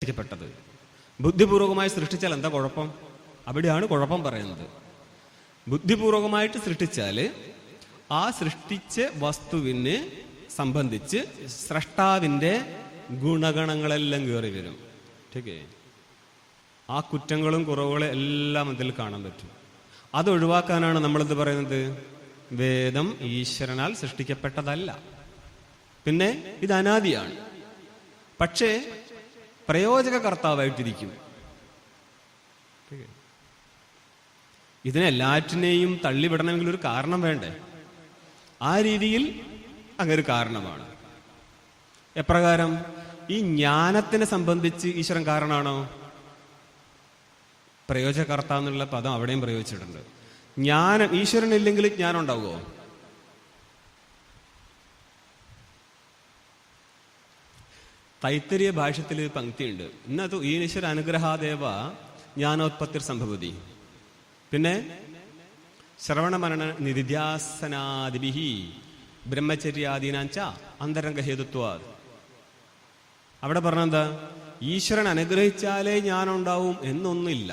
സൃഷ്ടിക്കപ്പെട്ടത്. ബുദ്ധിപൂർവകമായി സൃഷ്ടിച്ചാൽ എന്താ കുഴപ്പം? അവിടെയാണ് കുഴപ്പം പറയുന്നത്. ബുദ്ധിപൂർവകമായിട്ട് സൃഷ്ടിച്ചാൽ ആ സൃഷ്ടിച്ച വസ്തുവിന് സംബന്ധിച്ച് സ്രഷ്ടാവിൻ്റെ ഗുണഗണങ്ങളെല്ലാം കയറി വരും. ഓക്കേ, ആ കുറ്റങ്ങളും കുറവുകളും എല്ലാം അതിൽ കാണാൻ പറ്റും. അത് ഒഴിവാക്കാനാണ് നമ്മളെന്ത് പറയുന്നത്? വേദം ഈശ്വരനാൽ സൃഷ്ടിക്കപ്പെട്ടതല്ല, പിന്നെ ഇത് അനാദിയാണ്, പക്ഷേ പ്രയോജകകർത്താവായിട്ടിരിക്കും. ഇതിനെല്ലാറ്റിനെയും തള്ളിവിടണമെങ്കിൽ ഒരു കാരണം വേണ്ടേ? ആ രീതിയിൽ അങ്ങൊരു കാരണമാണ്. എപ്രകാരം? ഈ ജ്ഞാനത്തിനെ സംബന്ധിച്ച് ഈശ്വരൻ കാരണമാണോ? പ്രയോജകർത്താവ് എന്നുള്ള പദം അവിടെയും പ്രയോഗിച്ചിട്ടുണ്ട്. ജ്ഞാനം ഈശ്വരനില്ലെങ്കിൽ ജ്ഞാനം ഉണ്ടാവുമോ? തൈത്തരീയ ഭാഷ്യത്തിൽ പങ്ക്തിയുണ്ട്. ഇന്നത് ഈശ്വര അനുഗ്രഹാദേവ ജ്ഞാനോത്പത്തിർ സംഭവതി. പിന്നെ ശ്രവണമരണ നിധിധ്യാസനാദിഭിഹി ബ്രഹ്മചര്യാദീനാഞ്ച അന്തരംഗഹേതുത്വാ. അവിടെ പറഞ്ഞെന്താ? ഈശ്വരൻ അനുഗ്രഹിച്ചാലേ ജ്ഞാനം ഉണ്ടാവും എന്നൊന്നുമില്ല.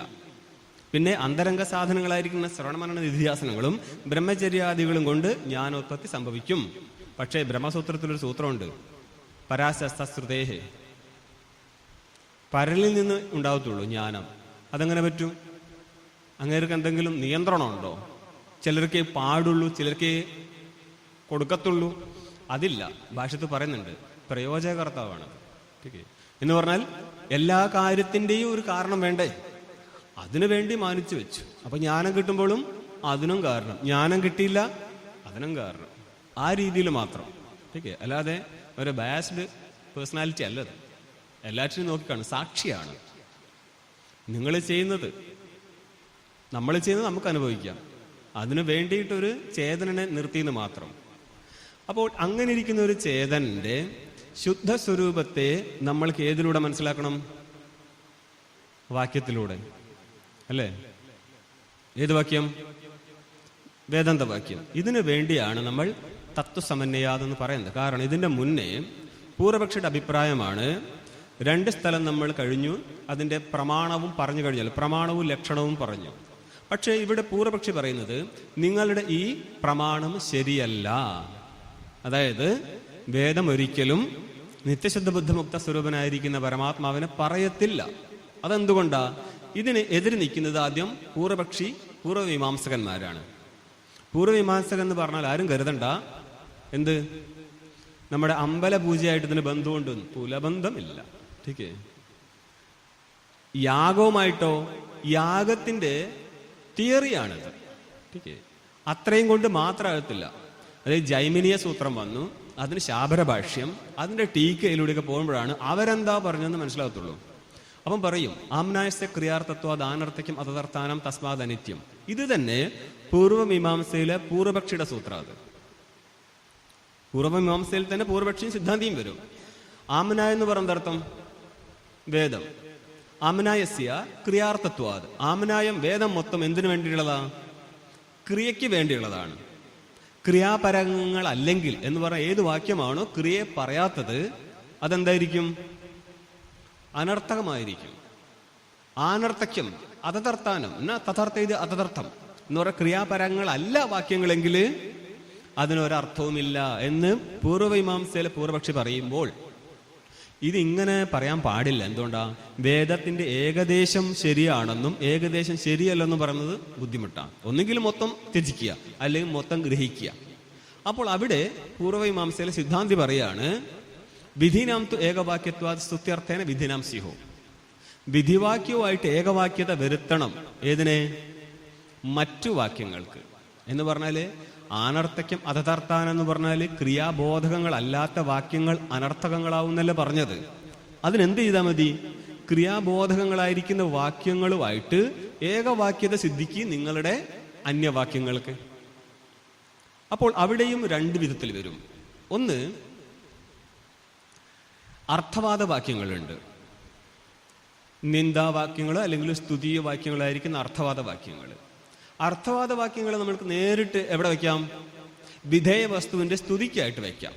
പിന്നെ അന്തരംഗ സാധനങ്ങളായിരിക്കുന്ന ശ്രവണമരണ നിധിധ്യാസനങ്ങളും ബ്രഹ്മചര്യാദികളും കൊണ്ട് ജ്ഞാനോത്പത്തി സംഭവിക്കും. പക്ഷേ ബ്രഹ്മസൂത്രത്തിലൊരു സൂത്രമുണ്ട്, പരാശസ്തശ്രുതേഹേ, പരലിൽ നിന്ന് ഉണ്ടാവത്തുള്ളൂ ജ്ഞാനം. അതെങ്ങനെ പറ്റും? അങ്ങേർക്ക് എന്തെങ്കിലും നിയന്ത്രണമുണ്ടോ? ചിലർക്ക് പാടുള്ളൂ, ചിലർക്ക് കൊടുക്കത്തുള്ളൂ. അതില്ല. ഭാഷ്യത്തിൽ പറയുന്നുണ്ട് പ്രയോജകർത്താവാണ് എന്ന് പറഞ്ഞാൽ എല്ലാ കാര്യത്തിൻ്റെയും ഒരു കാരണം വേണ്ടേ? അതിനു വേണ്ടി മാനിച്ചു വെച്ചു. അപ്പൊ ജ്ഞാനം കിട്ടുമ്പോഴും അതിനും കാരണം, ജ്ഞാനം കിട്ടിയില്ല അതിനും കാരണം. ആ രീതിയിൽ മാത്രം. അല്ലാതെ ഒരു ബയാസ്ഡ് പേഴ്സണാലിറ്റി അല്ലത്. എല്ലാറ്റിനും നോക്കിക്കാണും, സാക്ഷിയാണ്. നിങ്ങൾ ചെയ്യുന്നത്, നമ്മൾ ചെയ്യുന്നത് നമുക്ക് അനുഭവിക്കാം. അതിനു വേണ്ടിയിട്ടൊരു ചേതനനെ നിർത്തിയെന്ന് മാത്രം. അപ്പോൾ അങ്ങനെ ഇരിക്കുന്ന ഒരു ചേതനന്റെ ശുദ്ധ സ്വരൂപത്തെ നമ്മൾക്ക് ഏതിലൂടെ മനസ്സിലാക്കണം? വാക്യത്തിലൂടെ, അല്ലേ? ഏത് വാക്യം? വേദാന്ത വാക്യം. ഇതിനു വേണ്ടിയാണ് നമ്മൾ തത്വസമന്വയാതെന്ന് പറയുന്നത്. കാരണം ഇതിന്റെ മുന്നേ പൂർവപക്ഷിയുടെ അഭിപ്രായമാണ്, രണ്ട് സ്ഥലം നമ്മൾ കഴിഞ്ഞു, അതിന്റെ പ്രമാണവും പറഞ്ഞു കഴിഞ്ഞാൽ പ്രമാണവും ലക്ഷണവും പറഞ്ഞു. പക്ഷേ ഇവിടെ പൂർവപക്ഷി പറയുന്നത് നിങ്ങളുടെ ഈ പ്രമാണം ശരിയല്ല. അതായത് വേദം ഒരിക്കലും നിത്യശുദ്ധ ബുദ്ധമുക്ത സ്വരൂപനായിരിക്കുന്ന പരമാത്മാവിനെ പറയത്തില്ല. അതെന്തുകൊണ്ടാ? ഇതിന് എതിര് നിൽക്കുന്നത് ആദ്യം പൂർവപക്ഷി പൂർവ്വമീമാംസകന്മാരാണ്. പൂർവ്വമീമാംസകൻ എന്ന് പറഞ്ഞാൽ ആരും കരുതണ്ട എന്ത് നമ്മുടെ അമ്പല പൂജയായിട്ട് ഇതിന് ബന്ധമുണ്ട്. പുലബന്ധമില്ല. ടീക്കേ. യാഗവുമായിട്ടോ? യാഗത്തിന്റെ തിയറിയാണിത്. ടീക്കേ. അത്രയും കൊണ്ട് മാത്രമാകത്തില്ല. അതായത് ജൈമിനീയ സൂത്രം വന്നു, അതിന് ശാബര ഭാഷ്യം, അതിന്റെ ടീക്കയിലൂടെയൊക്കെ പോകുമ്പോഴാണ് അവരെന്താ പറഞ്ഞതെന്ന് മനസ്സിലാകത്തുള്ളൂ. അപ്പം പറയും ആംനായസ്യ ക്രിയാർത്ഥത്വ ദാനർത്ഥയ്ക്കും അതതർത്ഥാനം തസ്മാത് അനിത്യം. ഇത് തന്നെ പൂർവ്വമീമാംസയിലെ പൂർവപക്ഷിയുടെ സൂത്രം. അത് പൂർവ്വമീമാംസയിൽ തന്നെ പൂർവപക്ഷിയും സിദ്ധാന്തിയും വരും. ആമനായ എന്ന് പറയുന്ന അർത്ഥം വേദം. ആമനായസ്യ ക്രിയാർത്ഥത്വാത്. ആമനായം വേദം മൊത്തം എന്തിനു വേണ്ടിയുള്ളതാ? ക്രിയയ്ക്ക് വേണ്ടിയുള്ളതാണ്. ക്രിയാപരങ്ങൾ എന്ന് പറഞ്ഞ ഏത് വാക്യമാണോ ക്രിയയെ പറയാത്തത് അതെന്തായിരിക്കും? അനർത്ഥകമായിരിക്കും. ആനർത്ഥക്യം അതതർത്ഥാനം എന്നാ തഥർത്ഥ ഇത് അതതർത്ഥം എന്ന് പറഞ്ഞ ക്രിയാപരങ്ങളല്ല വാക്യങ്ങളെങ്കിൽ അതിനൊരർത്ഥവുമില്ല എന്ന് പൂർവ്വമീമാംസയിലെ പൂർവപക്ഷി പറയുമ്പോൾ ഇതിങ്ങനെ പറയാൻ പാടില്ല. എന്തുകൊണ്ടാ? വേദത്തിന്റെ ഏകദേശം ശരിയാണെന്നും ഏകദേശം ശരിയല്ലെന്നും പറയുന്നത് ബുദ്ധിമുട്ടാണ്. ഒന്നുകിൽ മൊത്തം ത്യജിക്കുക, അല്ലെങ്കിൽ മൊത്തം ഗ്രഹിക്കുക. അപ്പോൾ അവിടെ പൂർവ്വമീമാംസയിലെ സിദ്ധാന്തി പറയാണ് വിധിനാം തു ഏകവാക്യത്വാത് സ്തുത്യർത്ഥേന വിധിനാം സിഹോ. വിധിവാക്യവുമായിട്ട് ഏകവാക്യത വരുത്തണം. ഏതിനെ? മറ്റു വാക്യങ്ങൾക്ക്. എന്ന് പറഞ്ഞാല് അനർത്ഥക്യം അതതർത്ഥാനം എന്ന് പറഞ്ഞാല് ക്രിയാബോധകങ്ങളല്ലാത്ത വാക്യങ്ങൾ അനർത്ഥകങ്ങളാവുന്നല്ലേ പറഞ്ഞത്. അതിനെന്ത് ചെയ്താൽ മതി? ക്രിയാബോധകങ്ങളായിരിക്കുന്ന വാക്യങ്ങളുമായിട്ട് ഏകവാക്യത സിദ്ധിക്കും നിങ്ങളുടെ അന്യവാക്യങ്ങൾക്ക്. അപ്പോൾ അവിടെയും രണ്ട് വിധത്തിൽ വരും. ഒന്ന്, അർത്ഥവാദ വാക്യങ്ങളുണ്ട്. നിന്ദാവാക്യങ്ങൾ അല്ലെങ്കിൽ സ്തുതീയ വാക്യങ്ങളായിരിക്കുന്ന അർത്ഥവാദ വാക്യങ്ങൾ. അർത്ഥവാദ വാക്യങ്ങൾ നമ്മൾക്ക് നേരിട്ട് എവിടെ വയ്ക്കാം? വിധേയ വസ്തുവിന്റെ സ്തുതിക്കായിട്ട് വയ്ക്കാം.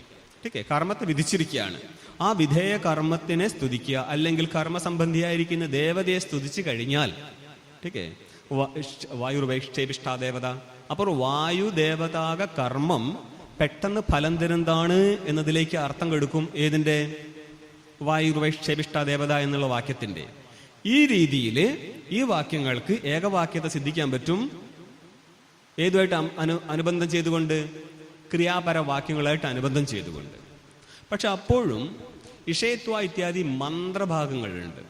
കർമ്മത്തെ വിധിച്ചിരിക്കുകയാണ്. ആ വിധേയ കർമ്മത്തിനെ സ്തുതിക്കുക, അല്ലെങ്കിൽ കർമ്മസംബന്ധിയായിരിക്കുന്ന ദേവതയെ സ്തുതിച്ചു കഴിഞ്ഞാൽ, ടീക്കേ, വായുർവൈഷ്ഠേപിഷ്ഠാ ദേവത, അപ്പോൾ വായുദേവതാക കർമ്മം പെട്ടെന്ന് ഫലം തരുന്നതാണ് എന്നതിലേക്ക് അർത്ഥം കൊടുക്കും. ഏതിൻ്റെ? വായുർവൈഷ്ഠേപിഷ്ഠാ ദേവത എന്നുള്ള വാക്യത്തിന്റെ. ഈ രീതിയിൽ ഈ വാക്യങ്ങൾക്ക് ഏകവാക്യത സിദ്ധിക്കാൻ പറ്റും. ഏതുമായിട്ട് അനുബന്ധം ചെയ്തുകൊണ്ട്? ക്രിയാപര വാക്യങ്ങളായിട്ട് അനുബന്ധം ചെയ്തുകൊണ്ട്. പക്ഷെ അപ്പോഴും ഇഷയത്വ ഇത്യാദി മന്ത്രഭാഗങ്ങളുണ്ട്.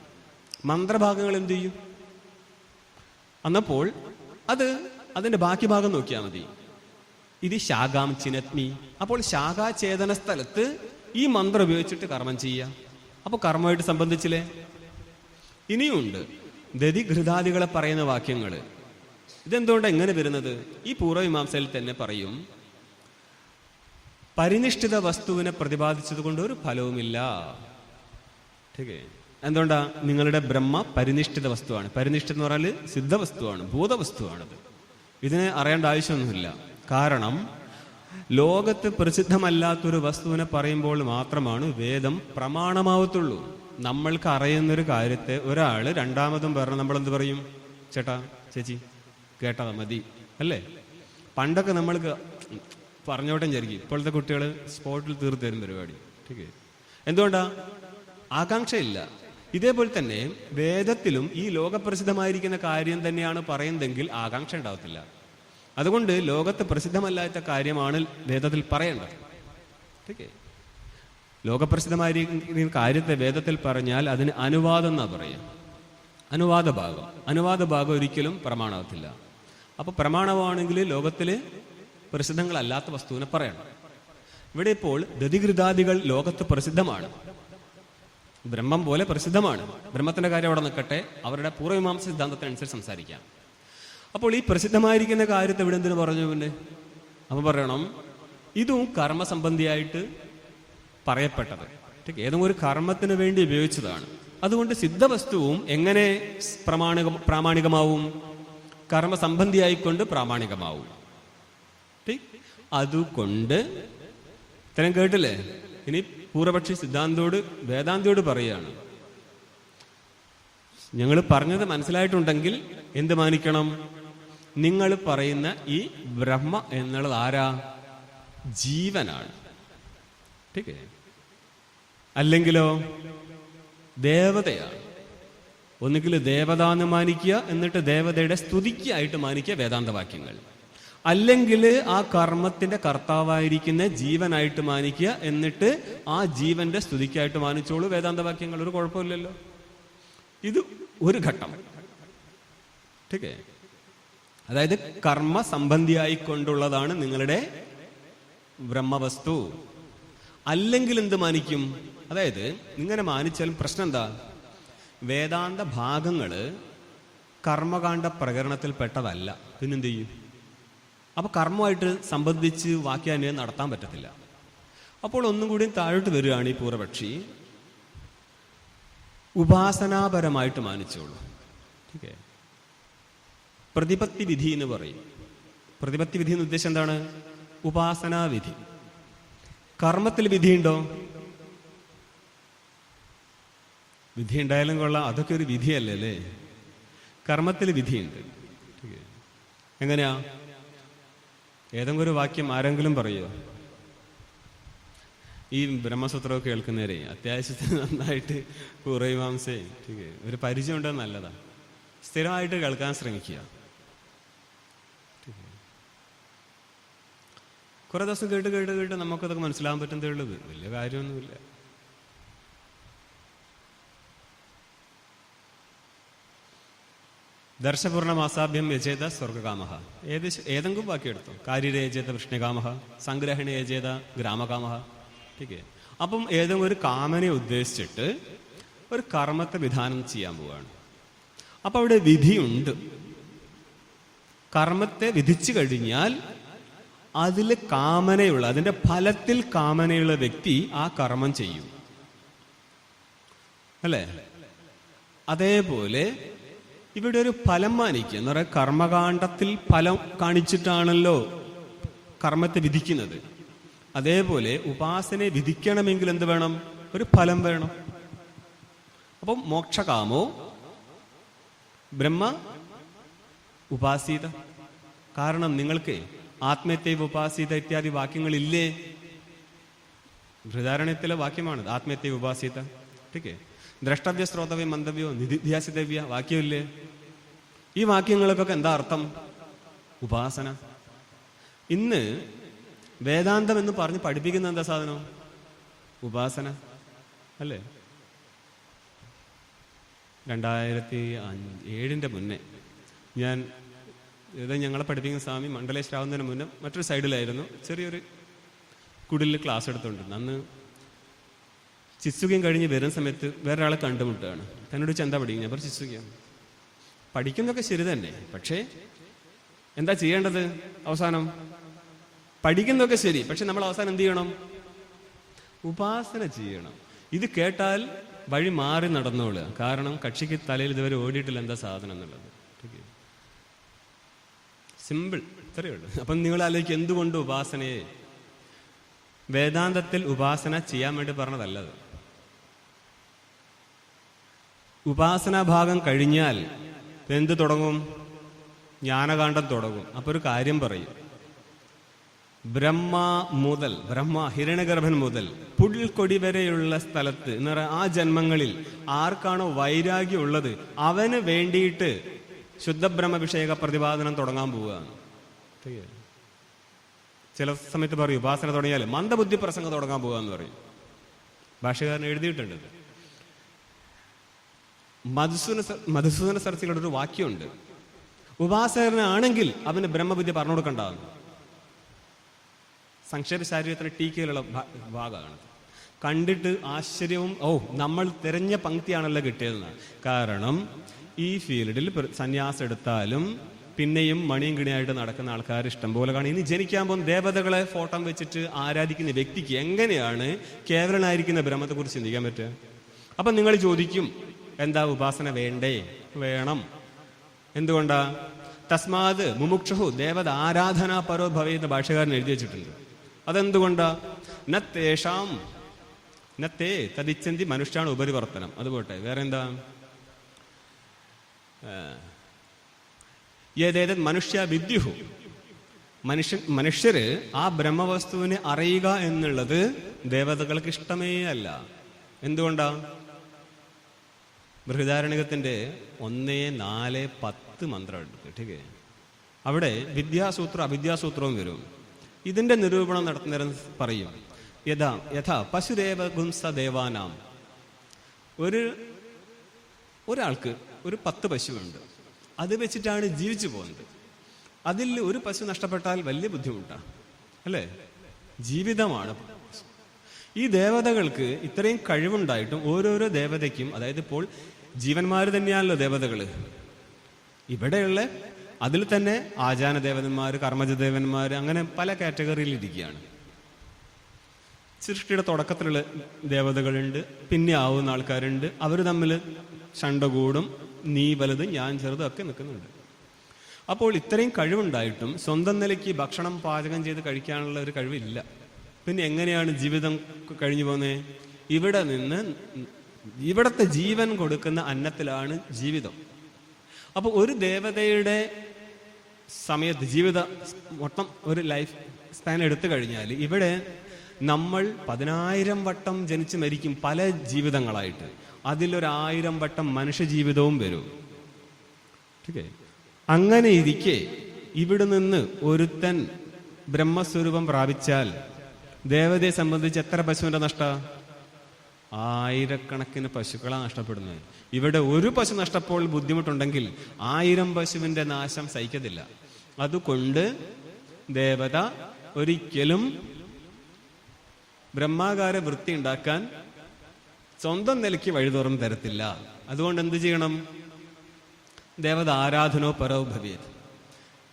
മന്ത്രഭാഗങ്ങൾ എന്ത് ചെയ്യും? അന്നപ്പോൾ അതിന്റെ ബാക്കി ഭാഗം നോക്കിയാൽ മതി. ഇത് ശാഖാം ചിനത്മി. അപ്പോൾ ശാഖാചേതന സ്ഥലത്ത് ഈ മന്ത്രം ഉപയോഗിച്ചിട്ട് കർമ്മം ചെയ്യാം. അപ്പോൾ കർമ്മമായിട്ട് സംബന്ധിച്ചില്ലേ? ഇനിയുണ്ട് ദതിഘൃതാദികളെ പറയുന്ന വാക്യങ്ങൾ. ഇതെന്തുകൊണ്ടാണ് എങ്ങനെ വരുന്നത്? ഈ പൂർവ്വമീമാംസയിൽ തന്നെ പറയും, പരിനിഷ്ഠിത വസ്തുവിനെ പ്രതിപാദിച്ചത് കൊണ്ട് ഒരു ഫലവുമില്ല. എന്തുകൊണ്ടാ? നിങ്ങളുടെ ബ്രഹ്മ പരിനിഷ്ഠിത വസ്തുവാണ്. പരിനിഷ്ഠിത എന്ന് പറഞ്ഞാൽ സിദ്ധവസ്തുവാണ്, ഭൂതവസ്തുവാണത്. ഇതിനെ അറിയേണ്ട ആവശ്യമൊന്നുമില്ല. കാരണം ലോകത്ത് പ്രസിദ്ധമല്ലാത്തൊരു വസ്തുവിനെ പറയുമ്പോൾ മാത്രമാണ് വേദം പ്രമാണമാവത്തുള്ളൂ. നമ്മൾക്ക് അറിയുന്നൊരു കാര്യത്തെ ഒരാൾ രണ്ടാമതും പറഞ്ഞാൽ നമ്മൾ എന്ത് പറയും? ചേട്ടാ, ചേച്ചി, കേട്ടാ മതി, അല്ലേ? പണ്ടൊക്കെ നമ്മൾക്ക് പറഞ്ഞോട്ടെ വിചാരിക്കും. ഇപ്പോഴത്തെ കുട്ടികൾ സ്പോട്ടിൽ തീർത്ത് തരും പരിപാടി. ठीक है. എന്തുകൊണ്ടാ? ആകാംക്ഷയില്ല. ഇതേപോലെ തന്നെ വേദത്തിലും ഈ ലോകപ്രസിദ്ധമായിരിക്കുന്ന കാര്യം തന്നെയാണ് പറയുന്നതെങ്കിൽ ആകാംക്ഷ ഉണ്ടാവത്തില്ല. അതുകൊണ്ട് ലോകത്ത് പ്രസിദ്ധമല്ലാത്ത കാര്യമാണ് വേദത്തിൽ പറയേണ്ടത്. ठीक है. ലോകപ്രസിദ്ധമായിരിക്കുന്ന കാര്യത്തെ വേദത്തിൽ പറഞ്ഞാൽ അതിന് അനുവാദം എന്നാ പറയാം. അനുവാദ ഭാഗം ഒരിക്കലും പ്രമാണത്തില്ല. അപ്പൊ പ്രമാണമാണെങ്കിൽ ലോകത്തില് പ്രസിദ്ധങ്ങളല്ലാത്ത വസ്തുവിനെ പറയണം. ഇവിടെ ഇപ്പോൾ ദതികൃതാദികൾ ലോകത്ത് പ്രസിദ്ധമാണ്, ബ്രഹ്മം പോലെ പ്രസിദ്ധമാണ്. ബ്രഹ്മത്തിന്റെ കാര്യം അവിടെ നിൽക്കട്ടെ, അവരുടെ പൂർവ്വമീമാംസ സിദ്ധാന്തത്തിനനുസരിച്ച് സംസാരിക്കാം. അപ്പോൾ ഈ പ്രസിദ്ധമായിരിക്കുന്ന കാര്യത്തെ ഇവിടെ എന്തിനു പറഞ്ഞു? പിന്നെ അപ്പൊ പറയണം ഇതും കർമ്മസംബന്ധിയായിട്ട് പറയപ്പെട്ടത്. ഏതെങ്കിലും ഒരു കർമ്മത്തിന് വേണ്ടി ഉപയോഗിച്ചതാണ്. അതുകൊണ്ട് സിദ്ധവസ്തുവും എങ്ങനെ പ്രാമാണികമാവും? കർമ്മസംബന്ധിയായിക്കൊണ്ട് പ്രാമാണികമാവും. അതുകൊണ്ട് ഇത്രയും കേട്ടില്ലേ? ഇനി പൂർവപക്ഷി സിദ്ധാന്തോട് വേദാന്തിയോട് പറയുകയാണ്, ഞങ്ങൾ പറഞ്ഞത് മനസ്സിലായിട്ടുണ്ടെങ്കിൽ എന്ത് മാനിക്കണം? നിങ്ങൾ പറയുന്ന ഈ ബ്രഹ്മ എന്നുള്ളത് ആരാ? ജീവനാണ്. ठीक है. അല്ലെങ്കിലോ ദേവതയാണ്. ഒന്നുകിൽ ദേവത എന്ന് മാനിക്കുക, എന്നിട്ട് ദേവതയുടെ സ്തുതിക്കായിട്ട് മാനിക്കുക വേദാന്ത വാക്യങ്ങൾ. അല്ലെങ്കിൽ ആ കർമ്മത്തിന്റെ കർത്താവായിരിക്കുന്ന ജീവനായിട്ട് മാനിക്കുക, എന്നിട്ട് ആ ജീവന്റെ സ്തുതിക്കായിട്ട് മാനിച്ചോളൂ വേദാന്ത വാക്യങ്ങൾ. ഒരു കുഴപ്പമില്ലല്ലോ. ഇത് ഒരു ഘട്ടം. ठीक है. അതായത് കർമ്മ സംബന്ധിയായിക്കൊണ്ടുള്ളതാണ് നിങ്ങളുടെ ബ്രഹ്മവസ്തു. അല്ലെങ്കിൽ എന്ത് മാനിക്കും? അതായത് ഇങ്ങനെ മാനിച്ചാലും പ്രശ്നം എന്താ? വേദാന്ത ഭാഗങ്ങള് കർമ്മകാണ്ഡ പ്രകരണത്തിൽ പെട്ടതല്ല. പിന്നെന്ത് ചെയ്യും? അപ്പൊ കർമ്മമായിട്ട് സംബന്ധിച്ച് വാക്യാന്വയം നടത്താൻ പറ്റത്തില്ല. അപ്പോൾ ഒന്നും കൂടി താഴോട്ട് വരികയാണ് ഈ പൂർവപക്ഷി. ഉപാസനാപരമായിട്ട് മാനിച്ചോളൂ. ठीक है. പ്രതിപത്തി വിധി എന്ന് പറയും. പ്രതിപത്തി വിധി എന്ന് ഉദ്ദേശം എന്താണ്? ഉപാസനാവിധി. കർമ്മത്തിൽ വിധിയുണ്ടോ? വിധി ഉണ്ടായാലും കൊള്ളാം, അതൊക്കെ ഒരു വിധിയല്ലേ അല്ലേ? കർമ്മത്തിൽ വിധിയുണ്ട്. എങ്ങനെയാ? ഏതെങ്കിലും ഒരു വാക്യം ആരെങ്കിലും പറയുമോ? ഈ ബ്രഹ്മസൂത്രമൊക്കെ കേൾക്കുന്നവരെ അത്യാവശ്യത്തിന് നന്നായിട്ട് പൂർവ്വമീമാംസേ ഒരു പരിചയം ഉണ്ടെന്ന് നല്ലതാ. സ്ഥിരമായിട്ട് കേൾക്കാൻ ശ്രമിക്കുക. കുറെ ദിവസം കേട്ട് നമുക്കതൊക്കെ മനസ്സിലാകാൻ പറ്റുന്നതേ ഉള്ളൂ. വലിയ കാര്യമൊന്നുമില്ല. ദർശപൂർണമാസാഭ്യം യജേത സ്വർഗകാമഹ. ഏതെങ്കിലും വാക്യം എടുത്തു. കാര്യരേജേത വൃഷ്ണികാമഹ, സംഗ്രഹണ യജേത ഗ്രാമകാമഹ. ठीक है. അപ്പം ഏതെങ്കിലും ഒരു കാമനെ ഉദ്ദേശിച്ചിട്ട് ഒരു കർമ്മത്തെ വിധാനം ചെയ്യാൻ പോവുകയാണ്. അപ്പൊ അവിടെ വിധിയുണ്ട്. കർമ്മത്തെ വിധിച്ചു കഴിഞ്ഞാൽ അതിൽ കാമനയുള്ള, അതിന്റെ ഫലത്തിൽ കാമനയുള്ള വ്യക്തി ആ കർമ്മം ചെയ്യും, അല്ലേ? അതേപോലെ ഇവിടെ ഒരു ഫലം മാനിക്കുക എന്ന് പറയുക, കർമ്മകാണ്ഡത്തിൽ ഫലം കാണിച്ചിട്ടാണല്ലോ കർമ്മത്തെ വിധിക്കുന്നത്. അതേപോലെ ഉപാസനയെ വിധിക്കണമെങ്കിൽ എന്ത് വേണം? ഒരു ഫലം വേണം. അപ്പം മോക്ഷകാമോ ബ്രഹ്മ ഉപാസീത. കാരണം നിങ്ങൾക്ക് ആത്മേത്യൈവ ഉപാസീത ഇത്യാദി വാക്യങ്ങളില്ലേ? ബൃഹദാരണ്യത്തിലെ വാക്യമാണ് ആത്മേത്യൈവ ഉപാസീത. ടീക്കേ. ദ്രഷ്ടവ്യ ശ്രോതവ്യ മന്തവ്യോ നിധിധ്യാസിതവ്യ വാക്യമില്ലേ? ഈ വാക്യങ്ങൾക്കൊക്കെ എന്താ അർത്ഥം? ഉപാസന. ഇന്ന് വേദാന്തം എന്ന് പറഞ്ഞ് പഠിപ്പിക്കുന്ന എന്താ സാധനം? ഉപാസന അല്ലേ? 2007 മുന്നേ ഞാൻ ഞങ്ങളെ പഠിപ്പിക്കുന്ന സ്വാമി മണ്ഡലേശ്വരാവുന്നതിന് മുന്നേ മറ്റൊരു സൈഡിലായിരുന്നു ചെറിയൊരു കുടിലിൽ ക്ലാസ് എടുത്തുകൊണ്ടിരുന്നു. അന്ന് ചിത്സുഖ്യം കഴിഞ്ഞ് വരുന്ന സമയത്ത് വേറൊരാളെ കണ്ടുമുട്ടുകയാണ്. തന്നോട് എന്താ പഠിക്കും? ഞാൻ പറഞ്ഞു ചിത്സുഖ്യം. പഠിക്കുന്നതൊക്കെ ശരി തന്നെ, പക്ഷേ എന്താ ചെയ്യേണ്ടത്? അവസാനം പഠിക്കുന്നതൊക്കെ ശരി, പക്ഷെ നമ്മൾ അവസാനം എന്ത് ചെയ്യണം? ഉപാസന ചെയ്യണം. ഇത് കേട്ടാൽ വഴി മാറി നടന്നോളുക. കാരണം കക്ഷിക്ക് തലയിൽ ഇതുവരെ ഓടിയിട്ടില്ല എന്താ സാധനം എന്നുള്ളത്. സിമ്പിൾ, ഇത്രയേ ഉള്ളൂ. അപ്പം നിങ്ങൾ ആലോചിക്കും എന്തുകൊണ്ട് ഉപാസനയെ? വേദാന്തത്തിൽ ഉപാസന ചെയ്യാൻ വേണ്ടി പറഞ്ഞതല്ലത്. ഉപാസനാ ഭാഗം കഴിഞ്ഞാൽ എന്ത് തുടങ്ങും? ജ്ഞാനകാന്ഡം തുടങ്ങും. അപ്പൊ ഒരു കാര്യം പറയും. ബ്രഹ്മ ഹിരണ്യഗർഭൻ മുതൽ പുൽക്കൊടി വരെയുള്ള സ്ഥലത്ത് എന്ന് പറയാൻ ആ ജന്മങ്ങളിൽ ആർക്കാണോ വൈരാഗ്യം ഉള്ളത് അവന് വേണ്ടിയിട്ട് ശുദ്ധബ്രഹ്മവിഷയക പ്രതിപാദനം തുടങ്ങാൻ പോവുകയാണ്. ചില സമയത്ത് പറയും ഉപാസന തുടങ്ങിയാൽ മന്ദബുദ്ധി പ്രസംഗം തുടങ്ങാൻ പോകാന്ന് പറയും. ഭാഷകാരൻ എഴുതിയിട്ടുണ്ട്. മധുസൂദന സരസ്വതിയുടെ ഒരു വാക്യമുണ്ട്, ഉപാസകനാണെങ്കിൽ അവന് ബ്രഹ്മബുദ്ധി പറഞ്ഞു കൊടുക്കണ്ടാവുന്നു. സംക്ഷേപ ശാരീരത്തിന് ടീക്കയിലുള്ള ഭാഗമാണ്. കണ്ടിട്ട് ആശ്ചര്യവും നമ്മൾ തിരഞ്ഞ പങ്ക്തിയാണല്ലോ കിട്ടിയതെന്ന്. കാരണം ഈ ഫീൽഡിൽ സന്യാസം എടുത്താലും പിന്നെയും മണിയും കിണിയായിട്ട് നടക്കുന്ന ആൾക്കാർ ഇഷ്ടം പോലെ കാണും. ഇനി ജനിക്കാൻ പോകുന്ന ദേവതകളെ ഫോട്ടോ വെച്ചിട്ട് ആരാധിക്കുന്ന വ്യക്തിക്ക് എങ്ങനെയാണ് കേവലനായിരിക്കുന്ന ബ്രഹ്മത്തെക്കുറിച്ച് ചിന്തിക്കാൻ പറ്റുക? അപ്പം നിങ്ങൾ ചോദിക്കും, എന്താ ഉപാസന വേണ്ടേ? വേണം. എന്തുകൊണ്ടാ? തസ്മാത് മുമുക്ഷു ദേവത ആരാധനാ പരോ ഭവേ എന്ന് ഭാഷകാരൻ എഴുതി വെച്ചിട്ടുണ്ട്. അതെന്തുകൊണ്ടാ? നത്തേ തദിച്ഛന്തി മനുഷ്യാണ് ഉപരിവർത്തനം. അതുപോട്ടെ, വേറെ എന്താ? ഏതേത് മനുഷ്യ വിദ്യുഹു, മനുഷ്യര് ആ ബ്രഹ്മവസ്തുവിനെ അറിയുക എന്നുള്ളത് ദേവതകൾക്ക് ഇഷ്ടമേ അല്ല. എന്തുകൊണ്ടാ? ബൃഹദാരണ്യകത്തിന്റെ 1, 4, 10 മന്ത്രം എടുത്ത് അവിടെ വിദ്യാസൂത്രം അവിദ്യാസൂത്രവും വരും. ഇതിന്റെ നിരൂപണം നടത്തുന്നവരും പറയും, യഥാ പശുരേവ ഗുംസ ദേവാനാം. ഒരാൾക്ക് ഒരു 10 പശുവുണ്ട്. അത് വെച്ചിട്ടാണ് ജീവിച്ചു പോകുന്നത്. അതിൽ ഒരു പശു നഷ്ടപ്പെട്ടാൽ വലിയ ബുദ്ധിമുട്ടാണ് അല്ലേ? ജീവിതമാണ്. ഈ ദേവതകൾക്ക് ഇത്രയും കഴിവുണ്ടായിട്ടും ഓരോരോ ദേവതയ്ക്കും, അതായത് ഇപ്പോൾ ജീവന്മാര് തന്നെയാണല്ലോ ദേവതകള്. ഇവിടെയുള്ള അതിൽ തന്നെ ആചാന ദേവന്മാര്, കർമ്മജദേവന്മാര്, അങ്ങനെ പല കാറ്റഗറിയിൽ ഇരിക്കുകയാണ്. സൃഷ്ടിയുടെ തുടക്കത്തിലുള്ള ദേവതകളുണ്ട്, പിന്നെ ആവുന്ന ആൾക്കാരുണ്ട്. അവർ തമ്മിൽ ശണ്ട കൂടും, നീ വലുത് ഞാൻ ചെറുതും ഒക്കെ നിൽക്കുന്നുണ്ട്. അപ്പോൾ ഇത്രയും കഴിവുണ്ടായിട്ടും സ്വന്തം നിലയ്ക്ക് ഭക്ഷണം പാചകം ചെയ്ത് കഴിക്കാനുള്ള ഒരു കഴിവില്ല. പിന്നെ എങ്ങനെയാണ് ജീവിതം കഴിഞ്ഞു പോകുന്നത്? ഇവിടെ നിന്ന് ഇവിടത്തെ ജീവൻ കൊടുക്കുന്ന അന്നത്തിലാണ് ജീവിതം. അപ്പോൾ ഒരു ദേവതയുടെ സമയത്ത് ജീവിത മൊത്തം ഒരു ലൈഫ് സ്പാൻ എടുത്തു കഴിഞ്ഞാൽ ഇവിടെ നമ്മൾ 10,000 വട്ടം ജനിച്ച് മരിക്കും, പല ജീവിതങ്ങളായിട്ട്. അതിലൊരു1000 വട്ടം മനുഷ്യ ജീവിതവും വരും. അങ്ങനെ ഇരിക്കെ ഇവിടെ നിന്ന് ഒരുത്തൻ ബ്രഹ്മസ്വരൂപം പ്രാപിച്ചാൽ ദേവതയെ സംബന്ധിച്ച് എത്ര പശുവിന്റെ നഷ്ട? 1000കണക്കിന് പശുക്കളാണ് നഷ്ടപ്പെടുന്നത്. ഇവിടെ ഒരു പശു നഷ്ടപ്പോൾ ബുദ്ധിമുട്ടുണ്ടെങ്കിൽ 1000 പശുവിന്റെ നാശം സഹിക്കത്തില്ല. അതുകൊണ്ട് ദേവത ഒരിക്കലും ബ്രഹ്മാകാര വൃത്തി ഉണ്ടാക്കാൻ സ്വന്തം നിലയ്ക്ക് വഴി തുറന്നു തരത്തില്ല. അതുകൊണ്ട് എന്ത് ചെയ്യണം? ദേവത ആരാധനോ പരോ ഭവേത്.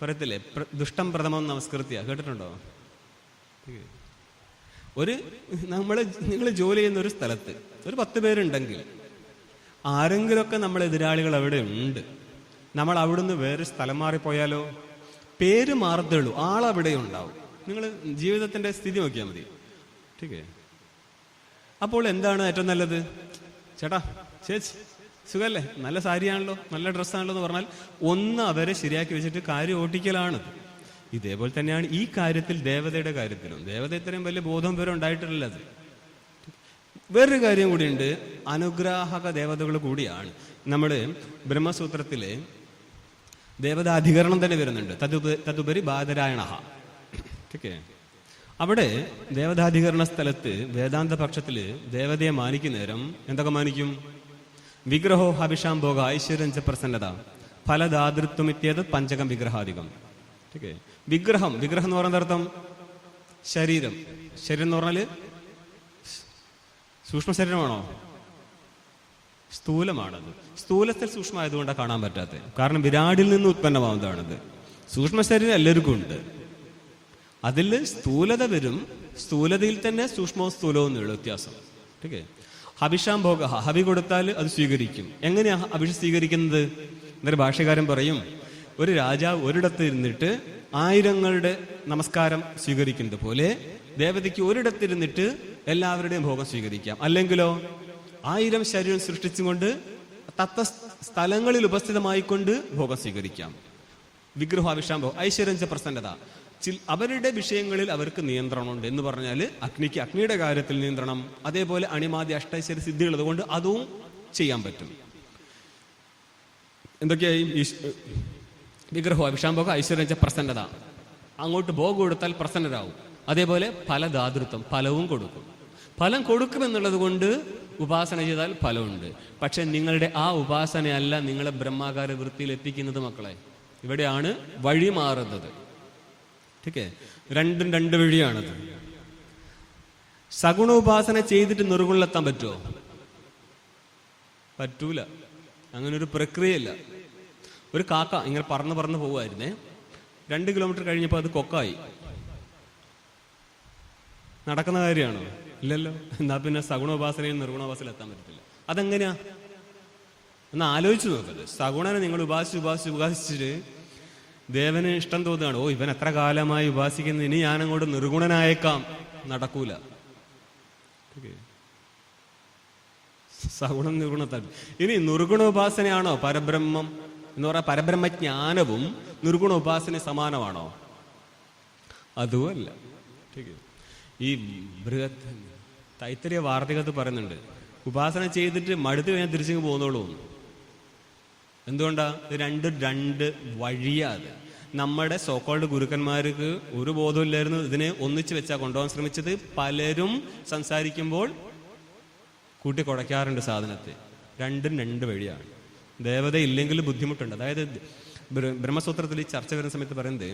പറയത്തില്ലേ, ദുഷ്ടം പ്രഥമം നമസ്കൃത്യ, കേട്ടിട്ടുണ്ടോ? നിങ്ങൾ ജോലി ചെയ്യുന്ന ഒരു സ്ഥലത്ത് ഒരു 10 പേരുണ്ടെങ്കിൽ ആരെങ്കിലുമൊക്കെ നമ്മൾ എതിരാളികൾ അവിടെ ഉണ്ട്. നമ്മൾ അവിടുന്ന് വേറെ സ്ഥലം മാറിപ്പോയാലോ? പേര് മാറത്തേ ഉള്ളൂ, ആളവിടെ ഉണ്ടാവും. നിങ്ങൾ ജീവിതത്തിന്റെ സ്ഥിതി നോക്കിയാൽ മതി. അപ്പോൾ എന്താണ് ഏറ്റവും നല്ലത്? ചേട്ടാ, ചേച്ചി, സുഖല്ലേ, നല്ല സാരിയാണല്ലോ, നല്ല ഡ്രസ്സാണല്ലോ എന്ന് പറഞ്ഞാൽ ഒന്ന് അവരെ ശരിയാക്കി വെച്ചിട്ട് കാര്യം ഓട്ടിക്കലാണത്. ഇതേപോലെ തന്നെയാണ് ഈ കാര്യത്തിൽ, ദേവതയുടെ കാര്യത്തിലും. ദേവത ഇത്രയും വലിയ ബോധം വരെ ഉണ്ടായിട്ടുള്ളത്. വേറൊരു കാര്യം കൂടിയുണ്ട്, അനുഗ്രാഹക ദേവതകൾ കൂടിയാണ്. നമ്മൾ ബ്രഹ്മസൂത്രത്തിലെ ദേവതാധികരണം തന്നെ വരുന്നുണ്ട്, തതുപരി ബാദരായണ. ഓക്കെ, അവിടെ ദേവതാധികരണ സ്ഥലത്ത് വേദാന്ത പക്ഷത്തില് ദേവതയെ മാനിക്കുന്ന നേരം എന്തൊക്കെ മാനിക്കും? വിഗ്രഹോ ഹവിഷാം ഭോഗ ഐശ്വര്യം ച പ്രസന്നത ഫലദാതൃത്വം ഇത്യേത് പഞ്ചകം വിഗ്രഹാധികം. ഓക്കെ, വിഗ്രഹം എന്ന് പറയുന്ന അർത്ഥം ശരീരം. ശരീരം എന്ന് പറഞ്ഞാല് സൂക്ഷ്മ ശരീരമാണോ? സ്ഥൂലമാണത്. സ്ഥൂലത്തിൽ സൂക്ഷ്മമായതുകൊണ്ടാണ് കാണാൻ പറ്റാത്തത്. കാരണം വിരാടിൽ നിന്ന് ഉത്പന്നമാവുന്നതാണത്. സൂക്ഷ്മ ശരീരം എല്ലാവർക്കും ഉണ്ട്. അതിൽ സ്ഥൂലത വരും. സ്ഥൂലതയിൽ തന്നെ സൂക്ഷ്മവും സ്ഥൂലവും എന്നുള്ള വ്യത്യാസം. ഓക്കെ, ഹവിഷാം ഭോഗ, ഹവി കൊടുത്താൽ അത് സ്വീകരിക്കും. എങ്ങനെയാ അഭിഷേകം സ്വീകരിക്കുന്നത്? എന്നൊരു ഭാഷ്യകാരൻ പറയും, ഒരു രാജാവ് ഒരിടത്ത് ഇരുന്നിട്ട് ആയിരങ്ങളുടെ നമസ്കാരം സ്വീകരിക്കുന്നത് പോലെ ദേവതയ്ക്ക് ഒരിടത്തിരുന്നിട്ട് എല്ലാവരുടെയും ഭോഗം സ്വീകരിക്കാം. അല്ലെങ്കിലോ 1000 ശരീരം സൃഷ്ടിച്ചുകൊണ്ട് തത്ത സ്ഥലങ്ങളിൽ ഉപസ്ഥിതമായിക്കൊണ്ട് ഭോഗം സ്വീകരിക്കാം. വിഗ്രഹാവിഷാം ഭോഗം ഐശ്വര്യം ച പ്രസന്നത. അവരുടെ വിഷയങ്ങളിൽ അവർക്ക് നിയന്ത്രണമുണ്ട് എന്ന് പറഞ്ഞാൽ അഗ്നിക്ക് അഗ്നിയുടെ കാര്യത്തിൽ നിയന്ത്രണം, അതേപോലെ അണിമാതി അഷ്ടൈശ്വര്യ സിദ്ധികൾ അതുകൊണ്ട് അതും ചെയ്യാൻ പറ്റും. എന്തൊക്കെയായി? വിഗ്രഹോ അഭിഷാംഭോഗ ഐശ്വര്യം ച പ്രസന്നത. അങ്ങോട്ട് ഭോഗം കൊടുത്താൽ പ്രസന്നരാകും. അതേപോലെ ഫലദാതൃത്വം, ഫലവും കൊടുക്കും. ഫലം കൊടുക്കുമെന്നുള്ളത് കൊണ്ട് ഉപാസന ചെയ്താൽ ഫലമുണ്ട്. പക്ഷെ നിങ്ങളുടെ ആ ഉപാസനയല്ല നിങ്ങളെ ബ്രഹ്മാകാര വൃത്തിയിൽ എത്തിക്കുന്നത് മക്കളെ. ഇവിടെയാണ് വഴി മാറുന്നത്. ഓക്കെ, രണ്ടും രണ്ട് വഴിയാണത്. സഗുണോപാസന ചെയ്തിട്ട് നിർഗുണിലെത്താൻ പറ്റുമോ? പറ്റൂല. അങ്ങനെ ഒരു പ്രക്രിയയില്ല. ഒരു കാക്ക ഇങ്ങനെ പറന്ന് പോവുമായിരുന്നേ. 2 കിലോമീറ്റർ കഴിഞ്ഞപ്പോൾ അത് കൊക്കായി. നടക്കുന്ന കാര്യമാണോ? ഇല്ലല്ലോ. എന്നാ പിന്നെ സഗുണോപാസനയും നിർഗുണോപാസനയിൽ എത്താൻ പറ്റത്തില്ല. അതെങ്ങനെയാ എന്ന് ആലോചിച്ച് നോക്കത്. സഗുണനെ നിങ്ങൾ ഉപാസിച്ചിട്ട് ദേവന് ഇഷ്ടം തോന്നുകയാണ്, ഓ ഇവൻ എത്ര കാലമായി ഉപാസിക്കുന്നത്, ഇനി ഞാനങ്ങോട്ട് നിർഗുണനായേക്കാം. നടക്കൂല. സഗുണം നിർഗുണത്താൽ. ഇനി നിർഗുണോപാസനയാണോ പരബ്രഹ്മം എന്ന് പറയാ? പരബ്രഹ്മജ്ഞാനവും നിർഗുണ ഉപാസന സമാനമാണോ? അതുമല്ല. ഈ ബൃഹത് തൈത്തരീയ വാർത്തികത്ത് പറയുന്നുണ്ട്, ഉപാസന ചെയ്തിട്ട് മടുത്ത് കഴിഞ്ഞാൽ തിരിച്ചു പോകുന്നുള്ളൂ. എന്തുകൊണ്ടാ? രണ്ട് വഴിയാത്. നമ്മുടെ സോക്കോൾഡ് ഗുരുക്കന്മാർക്ക് ഒരു ബോധമില്ലായിരുന്നു ഇതിനെ ഒന്നിച്ച് വെച്ചാൽ കൊണ്ടുപോകാൻ ശ്രമിച്ചത്. പലരും സംസാരിക്കുമ്പോൾ കൂട്ടിക്കുടയ്ക്കാറുണ്ട് സാധനത്തെ. രണ്ടും 2 വഴിയാണ്. ദേവത ഇല്ലെങ്കിൽ ബുദ്ധിമുട്ടുണ്ട്. അതായത് ബ്രഹ്മസൂത്രത്തിൽ ഈ ചർച്ച വരുന്ന സമയത്ത് പറയുന്നത്,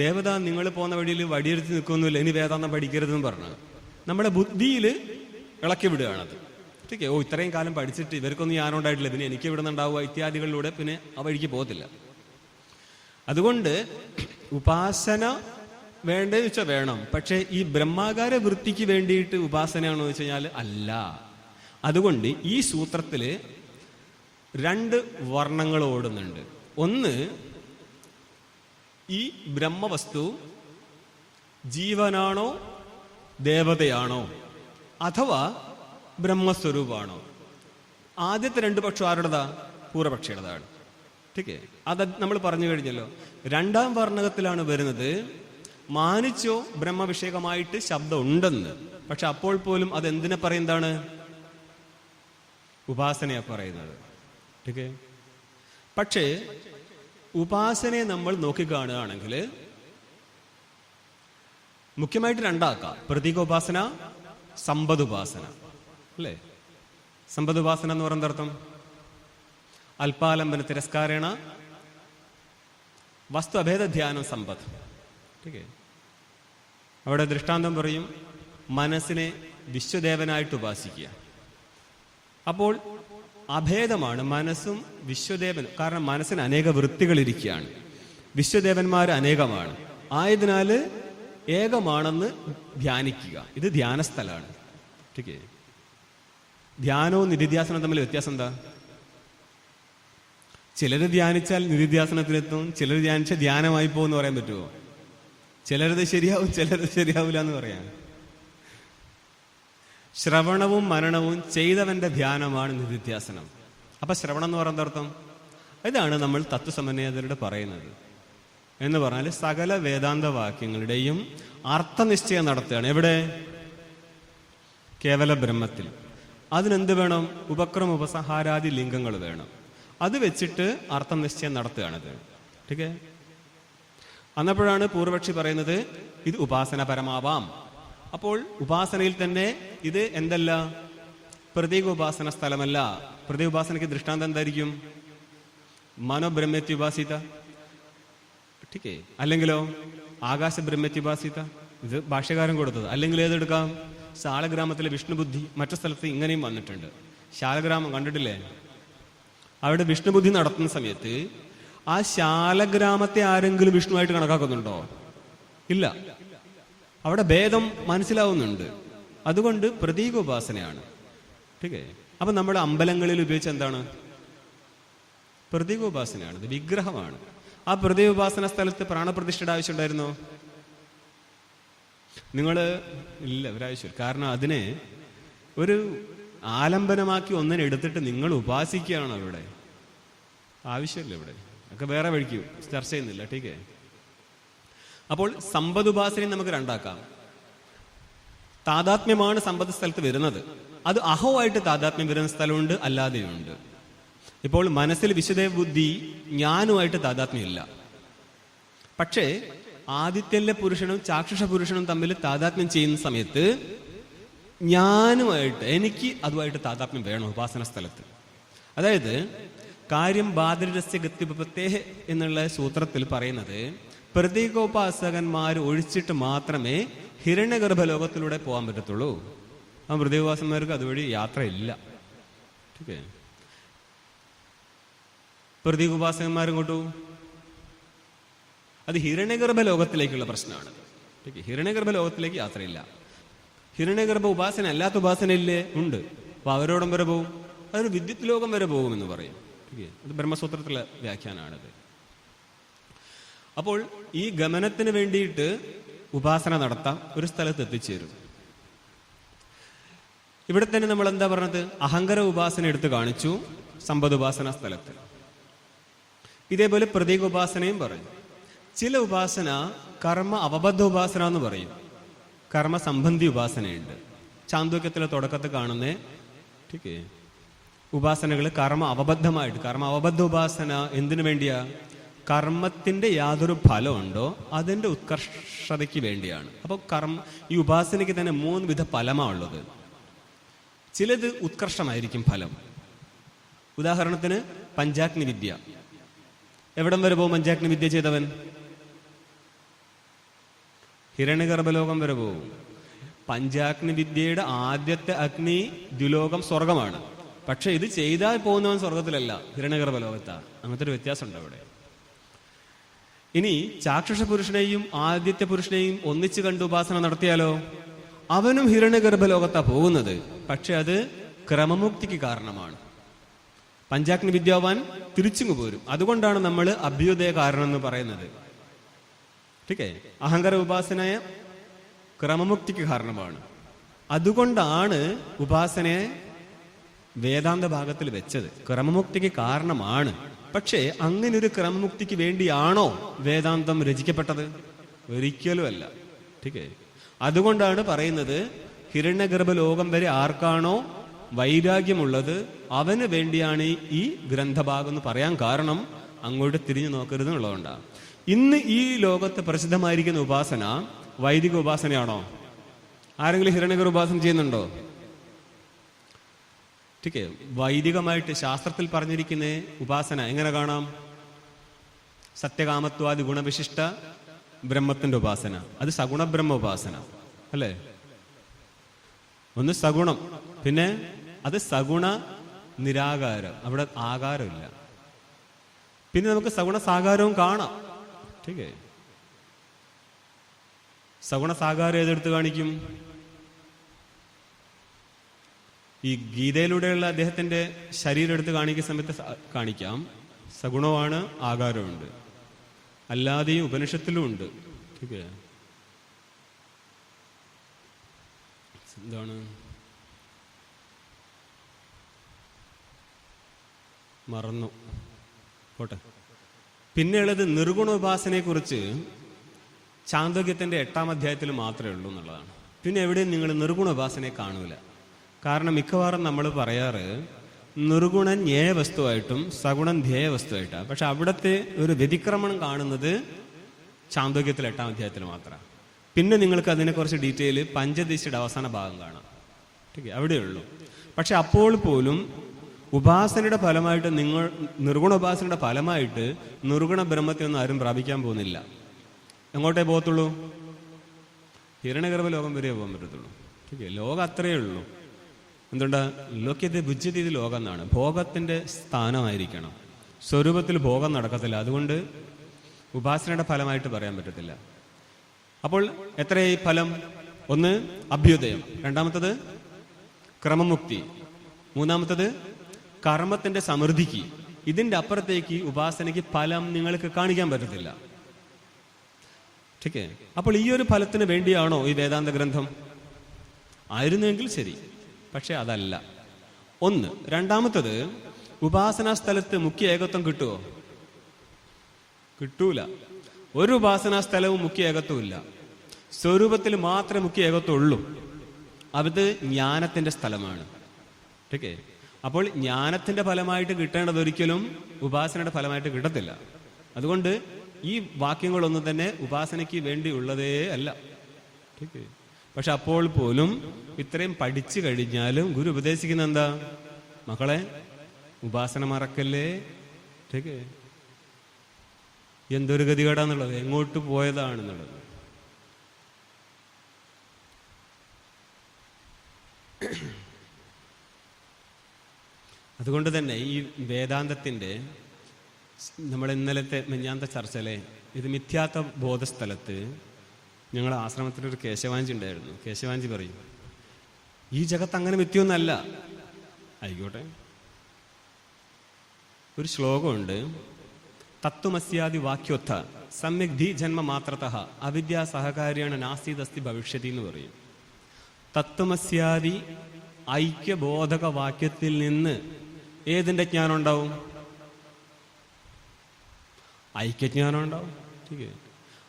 ദേവത നിങ്ങൾ പോകുന്ന വഴിയിൽ വടിയെടുത്ത് നിൽക്കൊന്നുമില്ല, ഇനി വേദാന്തം പഠിക്കരുതെന്ന് പറഞ്ഞു നമ്മുടെ ബുദ്ധിയിൽ ഇളക്കി വിടുകയാണത്. ഓക്കെ, ഓ ഇത്രയും കാലം പഠിച്ചിട്ട് ഇവർക്കൊന്നും ജ്ഞാനം ഉണ്ടായിട്ടില്ല, പിന്നെ എനിക്ക് ഇവിടെ നിന്നുണ്ടാവുക ഇത്യാദികളിലൂടെ പിന്നെ ആ വഴിക്ക് പോകത്തില്ല. അതുകൊണ്ട് ഉപാസന വേണ്ടതെന്ന് വെച്ചാൽ വേണം. പക്ഷെ ഈ ബ്രഹ്മാകാര വൃത്തിക്ക് വേണ്ടിയിട്ട് ഉപാസനയാണോ എന്ന് വെച്ച് കഴിഞ്ഞാൽ അല്ല. അതുകൊണ്ട് ഈ സൂത്രത്തില് 2 വർണ്ണങ്ങൾ ഓടുന്നുണ്ട്. ഒന്ന്, ഈ ബ്രഹ്മവസ്തു ജീവനാണോ ദേവതയാണോ അഥവാ ബ്രഹ്മസ്വരൂപമാണോ? ആദ്യത്തെ 2 പക്ഷം ആരുടേതാ? പൂർവപക്ഷിയുടേതാണ്. ഓക്കെ, അത് നമ്മൾ പറഞ്ഞു കഴിഞ്ഞല്ലോ. 2ാം വർണ്ണകത്തിലാണ് വരുന്നത്, മാനിച്ചോ ബ്രഹ്മവിഷയകമായിട്ട് ശബ്ദം ഉണ്ടെന്ന്. പക്ഷെ അപ്പോൾ പോലും അത് എന്തിനെ പറയുന്നതാണ്? ഉപാസനയെ പറയുന്നത്. ഓക്കെ, പക്ഷേ ഉപാസനയെ നമ്മൾ നോക്കിക്കാണുകയാണെങ്കിൽ മുഖ്യമായിട്ട് 2 ആക്കാം. പ്രതീകോപാസന, സമ്പദുപാസന. അല്ലേ? സമ്പദുപാസന എന്ന് പറയുന്ന അർത്ഥം അല്പാലംബന തിരസ്കാരേണ വസ്തു അഭേദ ധ്യാനം സമ്പത്ത്. ഓക്കെ, അവിടെ ദൃഷ്ടാന്തം പറയും, മനസ്സിനെ വിശ്വദേവനായിട്ട് ഉപാസിക്കുക. അപ്പോൾ അഭേദമാണ് മനസ്സും വിശ്വദേവൻ. കാരണം മനസ്സിന് അനേക വൃത്തികളിരിക്കുകയാണ്, വിശ്വദേവന്മാർ അനേകമാണ്. ആയതിനാല് ഏകമാണെന്ന് ധ്യാനിക്കുക. ഇത് ധ്യാനസ്ഥലാണ്. ഓക്കെ, ധ്യാനവും നിധിധ്യാസനവും തമ്മിൽ വ്യത്യാസം എന്താ? ചിലര് ധ്യാനിച്ചാൽ നിധിധ്യാസനത്തിലെത്തും, ചിലർ ധ്യാനിച്ചാൽ ധ്യാനമായി പോകുമെന്ന് പറയാൻ പറ്റുമോ? ചിലരത് ശരിയാവും, ചിലരത് ശരിയാവില്ല എന്ന് പറയാം. ശ്രവണവും മനനവും ചെയ്തവന്റെ ധ്യാനമാണ് നിധിധ്യാസനം. അപ്പൊ ശ്രവണം എന്ന് പറയുന്ന അർത്ഥം ഇതാണ് നമ്മൾ തത്വസമന്വയത്തിലൂടെ പറയുന്നത്. എന്ന് പറഞ്ഞാൽ സകല വേദാന്ത വാക്യങ്ങളുടെയും അർത്ഥനിശ്ചയം നടത്തുകയാണ്. എവിടെ? കേവല ബ്രഹ്മത്തിൽ. അതിനെന്ത് വേണം? ഉപക്രമ ഉപസംഹാരാദി ലിംഗങ്ങൾ വേണം. അത് വെച്ചിട്ട് അർത്ഥനിശ്ചയം നടത്തുകയാണത്. ഓക്കെ. അന്നപ്പോഴാണ് പൂർവപക്ഷി പറയുന്നത് ഇത് ഉപാസന പരമാവാം. അപ്പോൾ ഉപാസനയിൽ തന്നെ ഇത് എന്തല്ല? പ്രതീക ഉപാസന സ്ഥലമല്ല. പ്രതീക ഉപാസനയ്ക്ക് ദൃഷ്ടാന്തം എന്തായിരിക്കും? മനോബ്രഹ്മത്യുപാസിത. ഓക്കെ. അല്ലെങ്കിലോ ആകാശബ്രഹ്മത്യുപാസിത. ഇത് ഭാഷ്യകാരൻ കൊടുത്തത്. അല്ലെങ്കിൽ ഏതെടുക്കാം? ശാലഗ്രാമത്തിലെ വിഷ്ണുബുദ്ധി. മറ്റു സ്ഥലത്ത് ഇങ്ങനെയും വന്നിട്ടുണ്ട്. ശാലഗ്രാമം കണ്ടിട്ടില്ലേ? അവിടെ വിഷ്ണുബുദ്ധി നടത്തുന്ന സമയത്ത് ആ ശാലഗ്രാമത്തെ ആരെങ്കിലും വിഷ്ണുവായിട്ട് കണക്കാക്കുന്നുണ്ടോ? ഇല്ല. അവിടെ ഭേദം മനസ്സിലാവുന്നുണ്ട്. അതുകൊണ്ട് പ്രതീകോപാസനയാണ്. ഓക്കെ. അപ്പൊ നമ്മുടെ അമ്പലങ്ങളിൽ ഉപയോഗിച്ച എന്താണ്? പ്രതീകോപാസനയാണ്. ഇത് വിഗ്രഹമാണ്. ആ പ്രതീകോപാസന സ്ഥലത്ത് പ്രാണപ്രതിഷ്ഠയുടെ ആവശ്യമുണ്ടായിരുന്നോ? ഇല്ല, ഒരാവശ്യം. കാരണം അതിനെ ഒരു ആലംബനമാക്കി ഒന്നിനെ എടുത്തിട്ട് നിങ്ങൾ ഉപാസിക്കുകയാണ്. അവിടെ ആവശ്യമില്ല. ഇവിടെ ഒക്കെ വേറെ വഴിക്ക് ചർച്ച ചെയ്യുന്നില്ല. ടീക്കേ. അപ്പോൾ സമ്പദുപാസനയും നമുക്ക് രണ്ടാക്കാം. താതാത്മ്യമാണ് സമ്പത്ത് സ്ഥലത്ത് വരുന്നത്. അത് അഹവുമായിട്ട് താതാത്മ്യം വരുന്ന സ്ഥലമുണ്ട്, അല്ലാതെയുണ്ട്. ഇപ്പോൾ മനസ്സിൽ വിശുദ്ധ ബുദ്ധി ജ്ഞാനുമായിട്ട് താതാത്മ്യമില്ല. പക്ഷേ ആദിത്യനിലെ പുരുഷനും ചാക്ഷുഷ പുരുഷനും തമ്മിൽ താതാത്മ്യം ചെയ്യുന്ന സമയത്ത് ജ്ഞാനുമായിട്ട് എനിക്ക് അതുമായിട്ട് താതാത്മ്യം വേണം ഉപാസന സ്ഥലത്ത്. അതായത് കാര്യം ബാദരസ്യ ഗത്യപത്തേഹ എന്നുള്ള സൂത്രത്തിൽ പറയുന്നത് പ്രതീകോപാസകന്മാർ ഒഴിച്ചിട്ട് മാത്രമേ ഹിരണ്യഗർഭലോകത്തിലൂടെ പോകാൻ പറ്റത്തുള്ളൂ. ആ പ്രതീകോപാസന്മാർക്ക് അതുവഴി യാത്രയില്ല. ഓക്കെ. പ്രതീകോപാസകന്മാരും കൊണ്ടു അത് ഹിരണ്യഗർഭ ലോകത്തിലേക്കുള്ള പ്രശ്നമാണ്. ഹിരണ്യഗർഭ ലോകത്തിലേക്ക് യാത്രയില്ല. ഹിരണ്യഗർഭ ഉപാസന അല്ലാത്ത ഉപാസനയില്ലേ? ഉണ്ട്. അപ്പൊ അവരോടം വരെ പോകും. അതൊരു വിദ്യുത് ലോകം വരെ പോകുമെന്ന് പറയും. അത് ബ്രഹ്മസൂത്രത്തിലെ വ്യാഖ്യാനാണിത്. അപ്പോൾ ഈ ഗമനത്തിന് വേണ്ടിയിട്ട് ഉപാസന നടത്താം, ഒരു സ്ഥലത്ത് എത്തിച്ചേരും. ഇവിടെ തന്നെ നമ്മൾ എന്താ പറഞ്ഞത്? അഹങ്കാര ഉപാസന എടുത്ത് കാണിച്ചു സമ്പദുപാസന സ്ഥലത്ത്. ഇതേപോലെ പ്രതീക ഉപാസനയും പറയും. ചില ഉപാസന കർമ്മ അവബദ്ധ ഉപാസന എന്ന് പറയും. കർമ്മസംബന്ധി ഉപാസനയുണ്ട്. ചാന്തോക്യത്തിലെ തുടക്കത്തിൽ കാണുന്ന ഉപാസനകൾ കർമ്മ അവബദ്ധമായിട്ട്. കർമ്മ അവബദ്ധ ഉപാസന എന്തിനു വേണ്ടിയാ? കർമ്മത്തിന്റെ യാതൊരു ഫലമുണ്ടോ അതിന്റെ ഉത്കർഷതയ്ക്ക് വേണ്ടിയാണ്. അപ്പോൾ ഈ ഉപാസനയ്ക്ക് തന്നെ 3 വിധ ഫലമാണ് ഉള്ളത്. ചിലത് ഉത്കർഷമായിരിക്കും ഫലം. ഉദാഹരണത്തിന് പഞ്ചാഗ്നി വിദ്യ. എവിടം വരെ പോകും പഞ്ചാഗ്നി വിദ്യ ചെയ്തവൻ? ഹിരണ്യഗർഭലോകം വരെ പോകും. പഞ്ചാഗ്നി വിദ്യയുടെ ആദ്യത്തെ അഗ്നി ദ്വിലോകം സ്വർഗമാണ്. പക്ഷെ ഇത് ചെയ്താൽ പോകുന്നവൻ സ്വർഗത്തിലല്ല, ഹിരണ്യഗർഭലോകത്താ. അങ്ങനത്തെ ഒരു വ്യത്യാസം ഉണ്ട് അവിടെ. ഇനി ചാക്ഷുഷ പുരുഷനെയും ആദിത്യ പുരുഷനെയും ഒന്നിച്ചു കണ്ട് ഉപാസന നടത്തിയാലോ? അവനും ഹിരണ്യഗർഭലോകത്താ പോകുന്നത്. പക്ഷെ അത് ക്രമമുക്തിക്ക് കാരണമാണ്. പഞ്ചാഗ്നി വിദ്യാവാൻ തിരിച്ചിങ്ങ് പോരും. അതുകൊണ്ടാണ് നമ്മൾ അഭ്യുദയ കാരണം എന്ന് പറയുന്നത്. ടീക്കേ. അഹങ്കാര ഉപാസനയെ ക്രമമുക്തിക്ക് കാരണമാണ്. അതുകൊണ്ടാണ് ഉപാസനയെ വേദാന്ത ഭാഗത്തിൽ വെച്ചത്. ക്രമമുക്തിക്ക് കാരണമാണ്. പക്ഷേ അങ്ങനെ ഒരു ക്രമമുക്തിക്ക് വേണ്ടിയാണോ വേദാന്തം രചിക്കപ്പെട്ടത്? ഒരിക്കലും അല്ല. ടീക്കേ. അതുകൊണ്ടാണ് പറയുന്നത് ഹിരണ്യഗർഭ ലോകം വരെ ആർക്കാണോ വൈരാഗ്യമുള്ളത് അവന് വേണ്ടിയാണ് ഈ ഗ്രന്ഥഭാഗം എന്ന് പറയാൻ കാരണം. അങ്ങോട്ട് തിരിഞ്ഞു നോക്കരുത് എന്നുള്ളതുകൊണ്ടാണ്. ഇന്ന് ഈ ലോകത്ത് പ്രസിദ്ധമായിരിക്കുന്ന ഉപാസന വൈദിക ഉപാസനയാണോ? ആരെങ്കിലും ഹിരണ്യഗർഭ ഉപാസന ചെയ്യുന്നുണ്ടോ? ടീക്കേ. വൈദികമായിട്ട് ശാസ്ത്രത്തിൽ പറഞ്ഞിരിക്കുന്ന ഉപാസന എങ്ങനെ കാണാം? സത്യകാമത്വാദി ഗുണവിശിഷ്ട ബ്രഹ്മത്തിന്റെ ഉപാസന. അത് സഗുണ ബ്രഹ്മ ഉപാസന അല്ലേ? ഒന്ന് സഗുണം, പിന്നെ അത് സഗുണ നിരാകാരം. അവിടെ ആകാരമില്ല. പിന്നെ നമുക്ക് സഗുണ സാകാരവും കാണാം. ടീക്കേ. സഗുണ സാകാരം ഏതെടുത്ത് കാണിക്കും? ഈ ഗീതയിലൂടെയുള്ള അദ്ദേഹത്തിന്റെ ശരീരം എടുത്ത് കാണിക്കുന്ന സമയത്ത് കാണിക്കാം. സഗുണമാണ്, ആകാരമുണ്ട്. അല്ലാതെയും ഉപനിഷത്തിലും ഉണ്ട്. എന്താണ് മറന്നു പോട്ടെ. പിന്നെയുള്ളത് നിർഗുണോപാസനയെക്കുറിച്ച് ചാന്തോക്യത്തിൻ്റെ 8-ാം അധ്യായത്തിൽ മാത്രമേ ഉള്ളൂ എന്നുള്ളതാണ്. പിന്നെ എവിടെയും നിങ്ങൾ നിർഗുണോപാസനയെ കാണൂല. കാരണം മിക്കവാറും നമ്മൾ പറയാറ് നിർഗുണൻ ജ്ഞേയ വസ്തുവായിട്ടും സഗുണൻ ധ്യേയ വസ്തുവായിട്ടാണ്. പക്ഷെ അവിടുത്തെ ഒരു വ്യതിക്രമണം കാണുന്നത് ചാന്തോക്യത്തിൽ 8-ാം അധ്യായത്തിൽ മാത്രമാണ്. പിന്നെ നിങ്ങൾക്ക് അതിനെക്കുറിച്ച് ഡീറ്റെയിൽ പഞ്ചദശിയുടെ അവസാന ഭാഗം കാണാം. അവിടെയുള്ളൂ. പക്ഷെ അപ്പോൾ പോലും ഉപാസനയുടെ ഫലമായിട്ട് നിർഗുണ ഉപാസനയുടെ ഫലമായിട്ട് നിർഗുണ ബ്രഹ്മത്തെ ഒന്നും ആരും പ്രാപിക്കാൻ പോകുന്നില്ല. എങ്ങോട്ടേ പോകത്തുള്ളൂ? ഹിരണ്യഗർഭ ലോകം വരെ പോകാൻ പറ്റത്തുള്ളൂ. ലോകം അത്രയേ ഉള്ളൂ. എന്തുകൊണ്ടാ? ലോക്യത്തെ ഭുജ്യത ഇത് ലോകം എന്നാണ്. ഭോഗത്തിന്റെ സ്ഥാനമായിരിക്കണം. സ്വരൂപത്തിൽ ഭോഗം നടക്കത്തില്ല. അതുകൊണ്ട് ഉപാസനയുടെ ഫലമായിട്ട് പറയാൻ പറ്റത്തില്ല. അപ്പോൾ എത്രയായി ഫലം? ഒന്ന് അഭ്യുദയം, രണ്ടാമത്തത് ക്രമമുക്തി, മൂന്നാമത്തത് കർമ്മത്തിന്റെ സമൃദ്ധിക്ക്. ഇതിന്റെ അപ്പുറത്തേക്ക് ഉപാസനയ്ക്ക് ഫലം നിങ്ങൾക്ക് കാണിക്കാൻ പറ്റത്തില്ല. ठीक है. അപ്പോൾ ഈ ഒരു ഫലത്തിന് വേണ്ടിയാണോ ഈ വേദാന്ത ഗ്രന്ഥം? ആയിരുന്നെങ്കിൽ ശരി, പക്ഷെ അതല്ല. ഒന്ന്. രണ്ടാമത്തത്, ഉപാസനാ സ്ഥലത്ത് മുഖ്യ ഏകത്വം കിട്ടുമോ? കിട്ടൂല. ഒരു ഉപാസനാ സ്ഥലവും മുഖ്യ ഏകത്വം ഇല്ല. സ്വരൂപത്തിൽ മാത്രമേ മുഖ്യ ഏകത്വം ഉള്ളൂ. അത് ജ്ഞാനത്തിന്റെ സ്ഥലമാണ്. ठीक है. അപ്പോൾ ജ്ഞാനത്തിന്റെ ഫലമായിട്ട് കിട്ടേണ്ടത് ഒരിക്കലും ഉപാസനയുടെ ഫലമായിട്ട് കിട്ടത്തില്ല. അതുകൊണ്ട് ഈ വാക്യങ്ങളൊന്നും തന്നെ ഉപാസനയ്ക്ക് വേണ്ടിയുള്ളതേ അല്ല. ठीक है. പക്ഷെ അപ്പോൾ പോലും ഇത്രയും പഠിച്ചു കഴിഞ്ഞാലും ഗുരു ഉപദേശിക്കുന്ന എന്താ? മക്കളെ, ഉപാസന മറക്കല്ലേ. ठीक है. എന്തൊരു ഗതികേടാന്നുള്ളത്, എങ്ങോട്ട് പോയതാണെന്നുള്ളത്. അതുകൊണ്ട് തന്നെ ഈ വേദാന്തത്തിന്റെ നമ്മൾ ഇന്നലത്തെ മിഞ്ഞാന്ത ചർച്ചയിലെ ഇത് മിഥ്യാത്വ ബോധസ്ഥലത്ത് ഞങ്ങളുടെ ആശ്രമത്തിലൊരു കേശവാഞ്ചി ഉണ്ടായിരുന്നു. കേശവാഞ്ചി പറയും, ഈ ജഗത്ത് അങ്ങനെ മിഥ്യൊന്നല്ല. ആയിക്കോട്ടെ. ഒരു ശ്ലോകമുണ്ട്, തത്വമസ്യാദി വാക്യോത്ഥ സമ്യക് ധി ജന്മ മാത്രതഃ അവിദ്യാ സഹകാര്യാണ് നാസ്തിദസ്തി ഭവിഷ്യതി എന്ന് പറയും. തത്വമസ്യാദി ഐക്യബോധക വാക്യത്തിൽ നിന്ന് ഏതിന്റെ ജ്ഞാനം ഉണ്ടാവും? ഐക്യജ്ഞാനം ഉണ്ടാവും.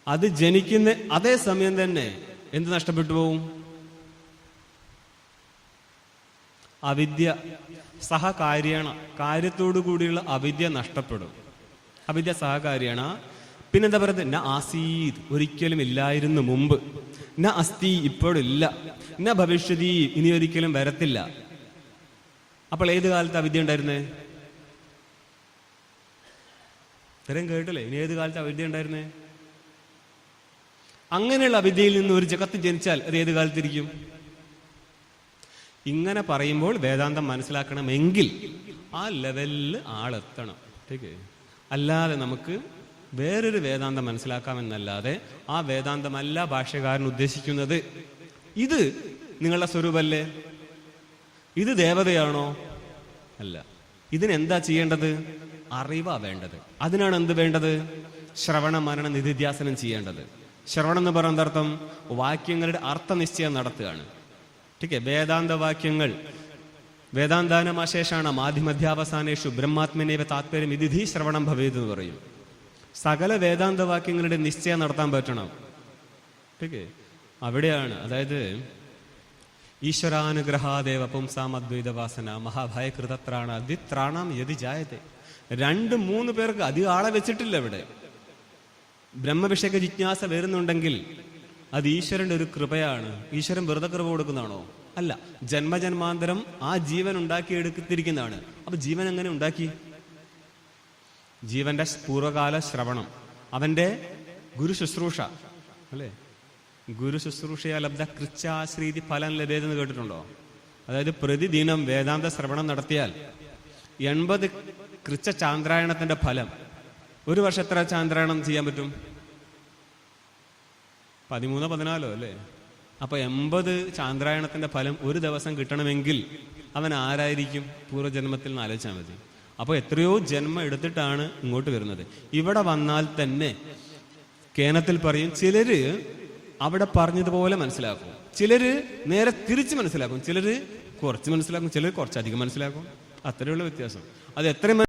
അത് ജനിക്കുന്ന അതേ സമയം തന്നെ എന്ത് നഷ്ടപ്പെട്ടു പോവും? അവിദ്യ സഹകാര്യാണ്. കാര്യത്തോടു കൂടിയുള്ള അവിദ്യ നഷ്ടപ്പെടും. അവിദ്യ സഹകാര്യാണ്. പിന്നെന്താ പറയുന്നത്? ന ആസീത്, ഒരിക്കലും ഇല്ലായിരുന്നു മുമ്പ്. ന അസ്തി, ഇപ്പോഴില്ല. ന ഭവിഷ്യതി, ഇനി ഒരിക്കലും വരത്തില്ല. അപ്പോൾ ഏത് കാലത്ത് അവിദ്യ ഉണ്ടായിരുന്നേ? ഇത്രയും കേട്ടില്ലേ? ഇനി ഏത് കാലത്ത് അവിദ്യ ഉണ്ടായിരുന്നേ? അങ്ങനെയുള്ള അവിദ്യയിൽ നിന്ന് ഒരു ജഗത്ത് ജനിച്ചാൽ അത് ഏത് കാലത്തിരിക്കും? ഇങ്ങനെ പറയുമ്പോൾ വേദാന്തം മനസ്സിലാക്കണമെങ്കിൽ ആ ലെവലിൽ ആളെത്തണം. ठीक है. അല്ലാതെ നമുക്ക് വേറൊരു വേദാന്തം മനസ്സിലാക്കാമെന്നല്ലാതെ ആ വേദാന്തമല്ല ഭാഷ്യകാരൻ ഉദ്ദേശിക്കുന്നത്. ഇത് നിങ്ങളുടെ സ്വരൂപല്ലേ? ഇത് ദേവതയാണോ? അല്ല. ഇതിനെന്താ ചെയ്യേണ്ടത്? അറിവാ വേണ്ടത്. അതിനാണ് എന്ത് വേണ്ടത്? ശ്രവണ മനന നിധിധ്യാസനം ചെയ്യേണ്ടത്. ശ്രവണം എന്ന് പറയുന്ന അർത്ഥം വാക്യങ്ങളുടെ അർത്ഥനിശ്ചയം നടത്തുകയാണ്. ठीक है. വേദാന്ത വാക്യങ്ങൾ വേദാന്താനമാശേഷാണ് മാധ്യമധ്യാവസാനേഷു ബ്രഹ്മാത്മനേവ താത്പര്യം വിധിധി ശ്രവണം ഭവേത് എന്ന് പറയും. സകല വേദാന്ത വാക്യങ്ങളുടെ നിശ്ചയം നടത്താൻ പറ്റണം. ठीक है. അവിടെയാണ്, അതായത് ഈശ്വരാനുഗ്രഹാദേവ പുംസാമദ്വൈതവാസന മഹാഭയകൃതത്രാണ ദ്വിത്രാണം യതി ജായത്തെ. 2-3 പേർക്ക് അധികം ആളെ വെച്ചിട്ടില്ല ഇവിടെ. ബ്രഹ്മവിഷയക ജിജ്ഞാസ വരുന്നുണ്ടെങ്കിൽ അത് ഈശ്വരന്റെ ഒരു കൃപയാണ്. ഈശ്വരൻ വെറുതെ കൃപ കൊടുക്കുന്നതാണോ? അല്ല. ജന്മജന്മാന്തരം ആ ജീവൻ ഉണ്ടാക്കിയെടുത്തിരിക്കുന്നതാണ്. അപ്പൊ ജീവൻ എങ്ങനെ ഉണ്ടാക്കി? ജീവന്റെ പൂർവകാല ശ്രവണം, അവന്റെ ഗുരു ശുശ്രൂഷ, അല്ലേ? ഗുരു ശുശ്രൂഷയാ ലബ്ധ കൃച്ഛാശ്രീതി ഫലം ലഭ്യതെന്ന് കേട്ടിട്ടുണ്ടോ? അതായത് പ്രതിദിനം വേദാന്ത ശ്രവണം നടത്തിയാൽ 80 കൃച്ഛ ചാന്ദ്രായണത്തിന്റെ ഫലം. ഒരു വർഷം എത്ര ചാന്ദ്രായണം ചെയ്യാൻ പറ്റും? 13-14 അല്ലേ? അപ്പൊ 80 ചാന്ദ്രായണത്തിന്റെ ഫലം ഒരു ദിവസം കിട്ടണമെങ്കിൽ അവൻ ആരായിരിക്കും? പൂർവ്വജന്മത്തിൽ നിന്ന് ആലോചിച്ചാൽ മതി. അപ്പോൾ എത്രയോ ജന്മം എടുത്തിട്ടാണ് ഇങ്ങോട്ട് വരുന്നത്. ഇവിടെ വന്നാൽ തന്നെ കേനത്തിൽ പറയും, ചിലര് അവിടെ പറഞ്ഞതുപോലെ മനസ്സിലാക്കും, ചിലര് നേരെ തിരിച്ച് മനസ്സിലാക്കും, ചിലര് കുറച്ച് മനസ്സിലാക്കും, ചിലർ കുറച്ചധികം മനസ്സിലാക്കും. അത്രയുള്ള വ്യത്യാസം. അത് എത്രയും